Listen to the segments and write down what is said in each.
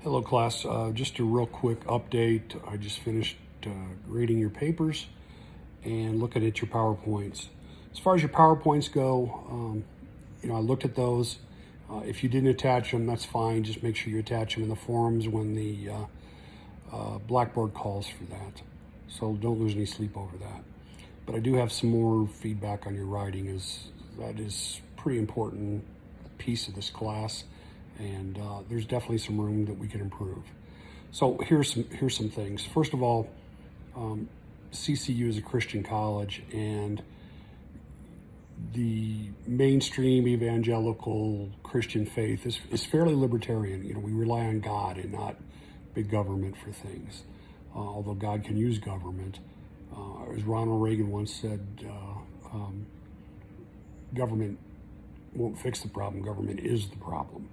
Hello class, just a real quick update. I just finished grading your papers and looking at your PowerPoints. As far as your PowerPoints go, I looked at those. If you didn't attach them, that's fine. Just make sure you attach them in the forums when the Blackboard calls for that. So don't lose any sleep over that. But I do have some more feedback on your writing, as that is a pretty important piece of this class. And there's definitely some room that we can improve. So here's some things. First of all, CCU is a Christian college, and the mainstream evangelical Christian faith is fairly libertarian. We rely on God and not big government for things. Although God can use government, as Ronald Reagan once said, government won't fix the problem. Government is the problem.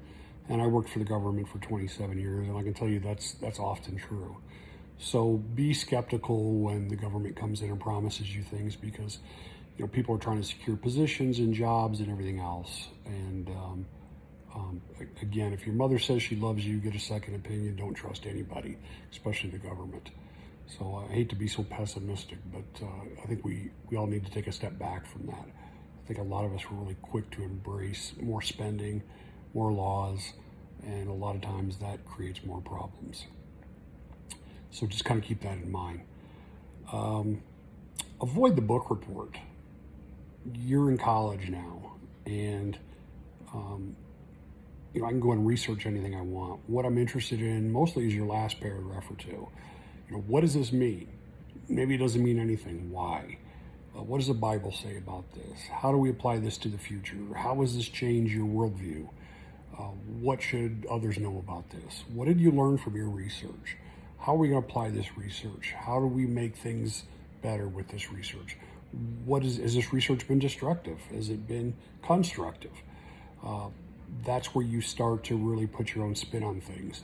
And I worked for the government for 27 years, and I can tell you that's often true. So be skeptical when the government comes in and promises you things, because people are trying to secure positions and jobs and everything else. And again, if your mother says she loves you, get a second opinion. Don't trust anybody, especially the government. So I hate to be so pessimistic, but I think we all need to take a step back from that. I think a lot of us were really quick to embrace more spending, more laws, and a lot of times that creates more problems. So just kind of keep that in mind. Avoid the book report. You're in college now, and I can go and research anything I want. What I'm interested in mostly is your last paragraph or two. What does this mean? Maybe it doesn't mean anything. Why? What does the Bible say about this? How do we apply this to the future? How does this change your worldview? What should others know about this? What did you learn from your research? How are we going to apply this research? How do we make things better with this research? Has this research been destructive? Has it been constructive? That's where you start to really put your own spin on things.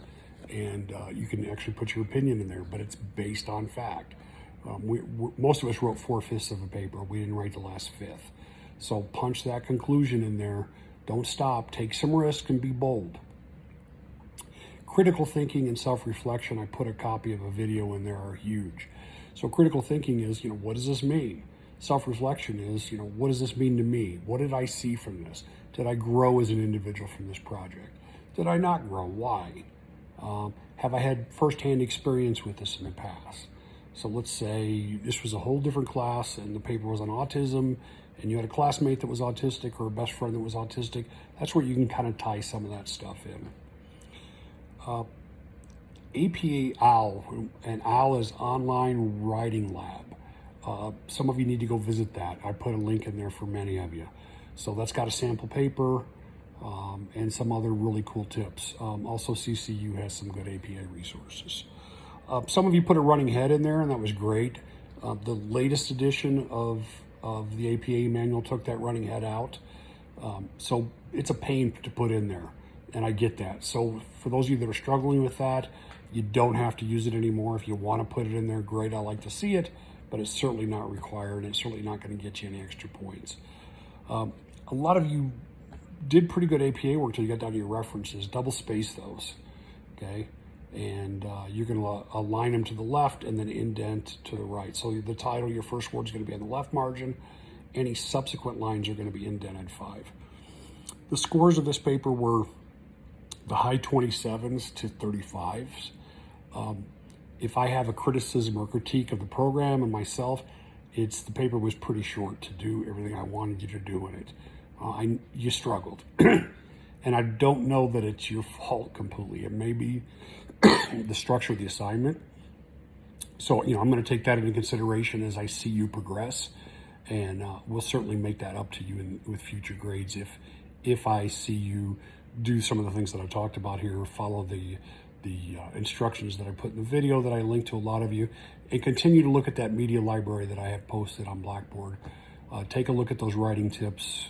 And you can actually put your opinion in there, but it's based on fact. Most of us wrote 4/5 of a paper. We didn't write the last fifth. So punch that conclusion in there. Don't stop. Take some risk and be bold. Critical thinking and self-reflection, I put a copy of a video in there, are huge. So critical thinking is, what does this mean? Self-reflection is, what does this mean to me? What did I see from this? Did I grow as an individual from this project? Did I not grow? Why? Have I had firsthand experience with this in the past? So let's say this was a whole different class and the paper was on autism, and you had a classmate that was autistic or a best friend that was autistic. That's where you can kind of tie some of that stuff in. APA OWL, and OWL is Online Writing Lab. Some of you need to go visit that. I put a link in there for many of you. So that's got a sample paper and some other really cool tips. Also, CCU has some good APA resources. Some of you put a running head in there, and that was great. The latest edition of the APA manual took that running head out. So it's a pain to put in there, and I get that. So for those of you that are struggling with that, you don't have to use it anymore. If you want to put it in there, great. I like to see it, but it's certainly not required. It's certainly not going to get you any extra points. A lot of you did pretty good APA work till you got down to your references. Double space those, okay? And you're going to align them to the left and then indent to the right. So the title, your first word, is going to be on the left margin. Any subsequent lines are going to be indented 5. The scores of this paper were the high 27s to 35s. If I have a criticism or critique of the program and myself, it's the paper was pretty short to do everything I wanted you to do in it. You struggled. And I don't know that it's your fault completely. It may be the structure of the assignment. So, I'm going to take that into consideration as I see you progress. And we'll certainly make that up to you with future grades if I see you do some of the things that I talked about here, follow the instructions that I put in the video that I linked to a lot of you, and continue to look at that media library that I have posted on Blackboard. Take a look at those writing tips,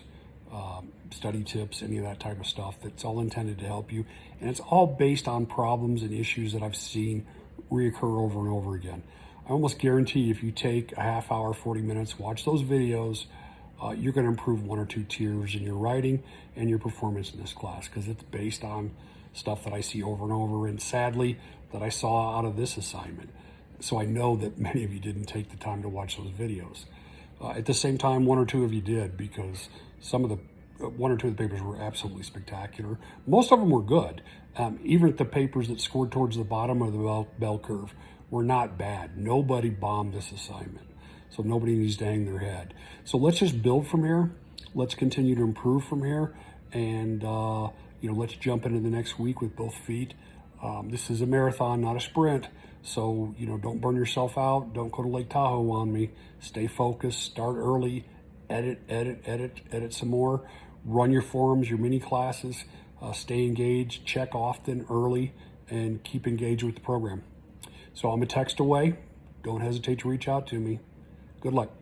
study tips, any of that type of stuff. That's all intended to help you. And it's all based on problems and issues that I've seen reoccur over and over again. I almost guarantee if you take a half hour, 40 minutes, watch those videos, you're going to improve 1 or 2 tiers in your writing and your performance in this class, because it's based on stuff that I see over and over, and sadly, that I saw out of this assignment. So I know that many of you didn't take the time to watch those videos. At the same time, one or two of you did, because some of the one or two of the papers were absolutely spectacular. Most of them were good. Even the papers that scored towards the bottom of the bell curve were not bad. Nobody bombed this assignment, so nobody needs to hang their head. So let's just build from here. Let's continue to improve from here, and let's jump into the next week with both feet. This is a marathon, not a sprint. So, don't burn yourself out. Don't go to Lake Tahoe on me. Stay focused, start early, edit some more. Run your forums, your mini classes, stay engaged, check often, early, and keep engaged with the program. So I'm a text away. Don't hesitate to reach out to me. Good luck.